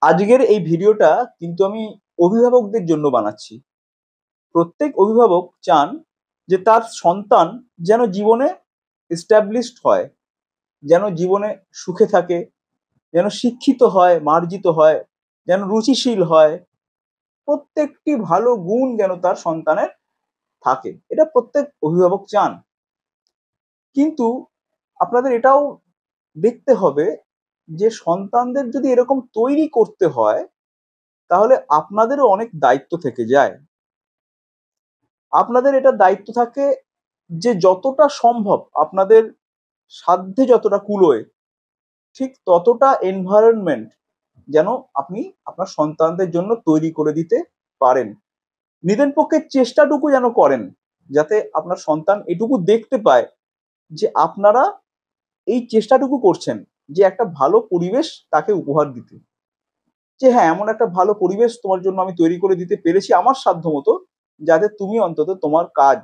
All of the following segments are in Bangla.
আজকের এই ভিডিওটা কিন্তু আমি অভিভাবকদের জন্য বানাচ্ছি। প্রত্যেক অভিভাবক চান যে তার সন্তান যেন জীবনে এস্টাবলিশড হয়, যেন জীবনে সুখে থাকে, যেন শিক্ষিত হয়, মার্জিত হয়, যেন রুচিশীল হয়। প্রত্যেকটি ভালো গুণ যেন তার সন্তানের থাকে, এটা প্রত্যেক অভিভাবক চান। কিন্তু আপনাদের এটাও দেখতে হবে যে সন্তানদের যদি এরকম তৈরি করতে হয়, তাহলে আপনাদেরও অনেক দায়িত্ব থেকে যায়। আপনাদের এটা দায়িত্ব থাকে যে যতটা সম্ভব আপনাদের সাধ্যে যতটা কুলোয় ঠিক ততটা এনভায়রনমেন্ট যেন আপনি আপনার সন্তানদের জন্য তৈরি করে দিতে পারেন। নিদেন পক্ষে চেষ্টাটুকু যেন করেন, যাতে আপনার সন্তান এটুকু দেখতে পায় যে আপনারা এই চেষ্টাটুকু করছেন, যে একটা ভালো পরিবেশ তাকে উপহার দিতে। যে হ্যাঁ, এমন একটা ভালো পরিবেশ তোমার জন্য আমি তৈরি করে দিতে পেরেছি আমার সাধ্য মতো, যাতে তুমি অন্তত তোমার কাজ,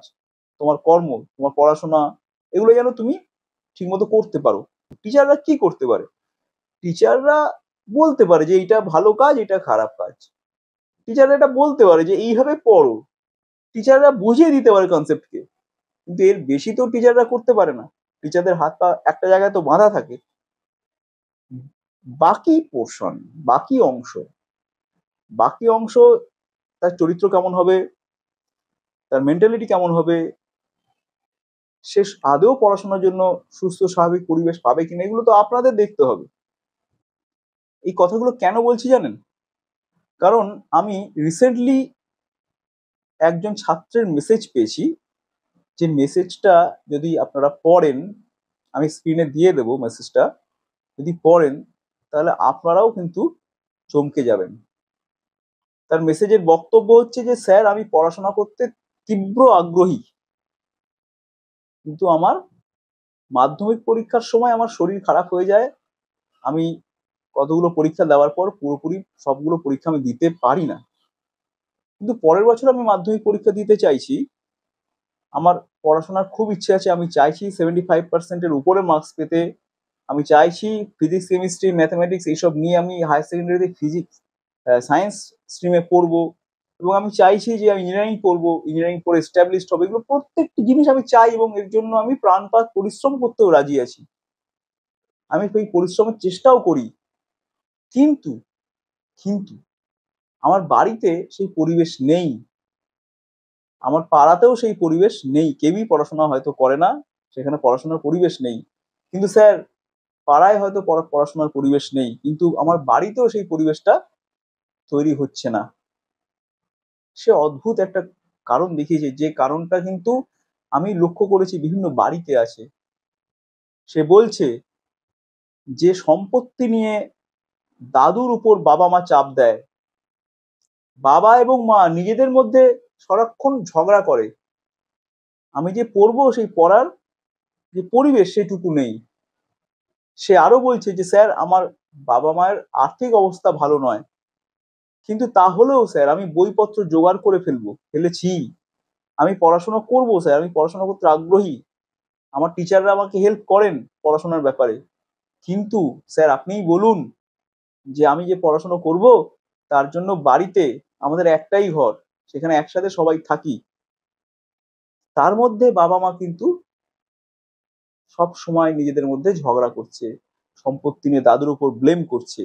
তোমার কর্ম, তোমার পড়াশোনা এগুলো যেন তুমি ঠিকমতো করতে পারো। টিচাররা কি করতে পারে? টিচাররা বলতে পারে যে এইটা ভালো কাজ, এটা খারাপ কাজ। টিচাররা এটা বলতে পারে যে এইভাবে পড়ো। টিচাররা বুঝিয়ে দিতে পারে কনসেপ্টকে, কিন্তু এর বেশি তো টিচাররা করতে পারে না। টিচারদের হাত পা একটা জায়গায় তো বাঁধা থাকে। বাকি পোর্শন, বাকি অংশ, বাকি অংশ, তার চরিত্র কেমন হবে, তার মেন্টালিটি কেমন হবে, সে আদৌ পড়াশোনার জন্য সুস্থ স্বাভাবিক পরিবেশ পাবে কিনা, এগুলো তো আপনাদের দেখতে হবে। এই কথাগুলো কেন বলছি জানেন? কারণ আমি রিসেন্টলি একজন ছাত্রের মেসেজ পেয়েছি, যে মেসেজটা যদি আপনারা পড়েন, আমি স্ক্রিনে দিয়ে দেবো মেসেজটা, যদি পড়েন তাহলে আপনারাও কিন্তু চমকে যাবেন। তার মেসেজের বক্তব্য হচ্ছে যে স্যার, আমি পড়াশোনা করতে তীব্র আগ্রহী, কিন্তু আমার মাধ্যমিক পরীক্ষার সময় আমার শরীর খারাপ হয়ে যায়। আমি কতগুলো পরীক্ষা দেওয়ার পর পুরোপুরি সবগুলো পরীক্ষা আমি দিতে পারি না, কিন্তু পরের বছর আমি মাধ্যমিক পরীক্ষা দিতে চাইছি। আমার পড়াশোনার খুব ইচ্ছে আছে, আমি চাইছি 75%-এর উপরে মার্কস পেতে। আমি চাইছি ফিজিক্স, কেমিস্ট্রি, ম্যাথামেটিক্স এইসব নিয়ে আমি হায়ার সেকেন্ডারিতে ফিজিক্স, সায়েন্স স্ট্রিমে পড়বো, এবং আমি চাইছি যে আমি ইঞ্জিনিয়ারিং পড়বো, ইঞ্জিনিয়ারিং পড়ে এস্টাবলিশড হবে। এগুলো প্রত্যেকটি জিনিস আমি চাই, এবং এর জন্য আমি প্রাণপাত পরিশ্রম করতেও রাজি আছি। আমি সেই পরিশ্রমের চেষ্টাও করি। কিন্তু কিন্তু আমার বাড়িতে সেই পরিবেশ নেই, আমার পাড়াতেও সেই পরিবেশ নেই। কেউই পড়াশোনা হয়তো করে না, সেখানে পড়াশোনার পরিবেশ নেই। কিন্তু স্যার, পাড়ায় হয়তো পড়াশোনার পরিবেশ নেই, কিন্তু আমার বাড়িতেও সেই পরিবেশটা তৈরি হচ্ছে না। সে অদ্ভুত একটা কারণ দেখিয়েছে, যে কারণটা কিন্তু আমি লক্ষ্য করেছি বিভিন্ন বাড়িতে আছে। সে বলছে যে সম্পত্তি নিয়ে দাদুর উপর বাবা মা চাপ দেয়, বাবা এবং মা নিজেদের মধ্যে সারাক্ষণ ঝগড়া করে। আমি যে পড়বো সেই পড়ার যে পরিবেশ সেটুকু নেই। সে আরো বলছে যে স্যার, আমার বাবা মায়ের আর্থিক অবস্থা ভালো নয়, কিন্তু তাহলেও স্যার আমি বইপত্র জোগাড় করে ফেলেছি। আমি পড়াশোনা করবো স্যার, আমি পড়াশোনা করতে আগ্রহী। আমার টিচাররা আমাকে হেল্প করেন পড়াশোনার ব্যাপারে। কিন্তু স্যার, আপনিই বলুন যে আমি যে পড়াশোনা করব, তার জন্য বাড়িতে আমাদের একটাই ঘর, সেখানে একসাথে সবাই থাকি, তার মধ্যে বাবা মা কিন্তু সব সময় নিজেদের মধ্যে ঝগড়া করছে, সম্পত্তি নিয়ে দাদুর উপর ব্লেম করছে।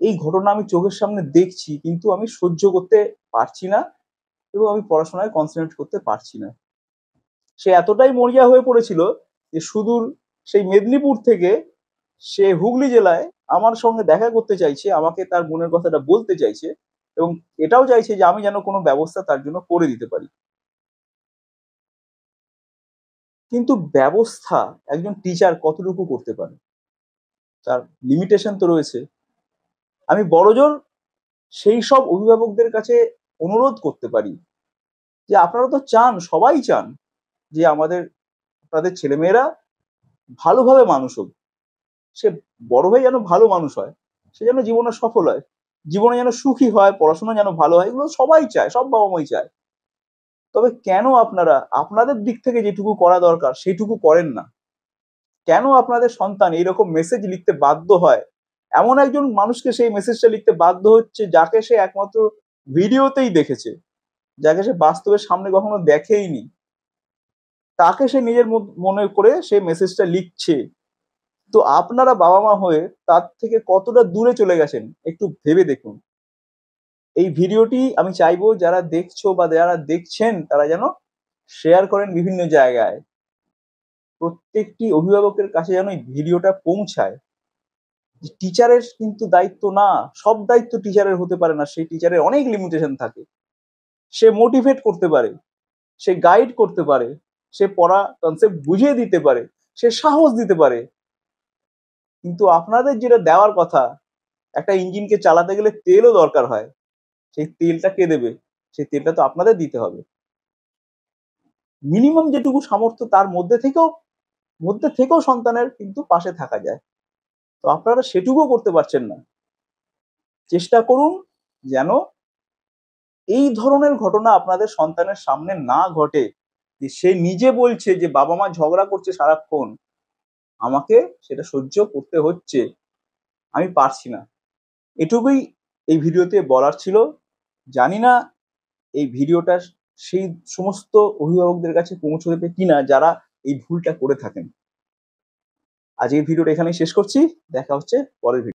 এই ঘটনা আমি চোখের সামনে দেখছি, কিন্তু আমি সহ্য করতে পারছি না, এবং আমি পড়াশোনায় কনসেন্ট্রেট করতে পারছি না। সে এতটাই মরিয়া হয়ে পড়েছিল যে সুদূর সেই মেদিনীপুর থেকে সে হুগলি জেলায় আমার সঙ্গে দেখা করতে চাইছে, আমাকে তার মনের কথাটা বলতে চাইছে, এবং এটাও চাইছে যে আমি যেন কোনো ব্যবস্থা তার জন্য করে দিতে পারি। কিন্তু ব্যবস্থা একজন টিচার কতটুকু করতে পারে? তার লিমিটেশন তো রয়েছে। আমি বড়জোর সেই সব অভিভাবকদের কাছে অনুরোধ করতে পারি যে আপনারা তো চান, সবাই চান যে আপনাদের ছেলেমেয়েরা ভালোভাবে মানুষ হোক, সে বড় হয়ে যেন ভালো মানুষ হয়, সে যেন জীবনে সফল হয়, জীবনে যেন সুখী হয়, পড়াশোনা যেন ভালো হয়, এগুলো সবাই চায়, সব বাবা মাই চায়। তবে কেন আপনারা আপনাদের দিক থেকে যেটুকু করা দরকার সেটুকু করেন না? কেন আপনাদের সন্তান এইরকম মেসেজ লিখতে বাধ্য হয়, এমন একজন মানুষকে সেই মেসেজটা লিখতে বাধ্য হচ্ছে যাকে সে একমাত্র ভিডিওতেই দেখেছে, যাকে সে বাস্তবের সামনে কখনো দেখেইনি, তাকে সে নিজের মনে করে সেই মেসেজটা লিখছে। তো আপনারা বাবা মা হয়ে তার থেকে কতটা দূরে চলে গেছেন একটু ভেবে দেখুন। এই ভিডিওটি আমি চাইবো যারা দেখছো বা যারা দেখছেন তারা যেন শেয়ার করেন বিভিন্ন জায়গায়, প্রত্যেকটি অভিভাবকের কাছে যেন এই ভিডিওটা পৌঁছায়। টিচারের কিন্তু দায়িত্ব না, সব দায়িত্ব টিচারের হতে পারে না, সেই টিচারের অনেক লিমিটেশন থাকে। সে মোটিভেট করতে পারে, সে গাইড করতে পারে, সে পড়া কনসেপ্ট বুঝিয়ে দিতে পারে, সে সাহস দিতে পারে, কিন্তু আপনাদের যেটা দেওয়ার কথা, একটা ইঞ্জিনকে চালাতে গেলে তেলও দরকার হয়, সেই তেলটা কে দেবে? সেই তেলটা তো আপনাদের দিতে হবে। মিনিমাম যেটুকু সামর্থ্য তার মধ্যে থেকেও সন্তানের কিন্তু পাশে থাকা যায়, তো আপনারা সেটুকুও করতে পারছেন না। চেষ্টা করুন যেন এই ধরনের ঘটনা আপনাদের সন্তানের সামনে না ঘটে, যে সে নিজে বলছে যে বাবা মা ঝগড়া করছে সারাক্ষণ, আমাকে সেটা সহ্য করতে হচ্ছে, আমি পারছি না। এটুকুই এই ভিডিওতে বলার ছিল। জানি না এই ভিডিওটা সেই সমস্ত অভিভাবকদের কাছে পৌঁছে দেবে কিনা যারা এই ভুলটা করে থাকেন। আজকের ভিডিওটা এখানেই শেষ করছি, দেখা হচ্ছে পরের ভিডিও।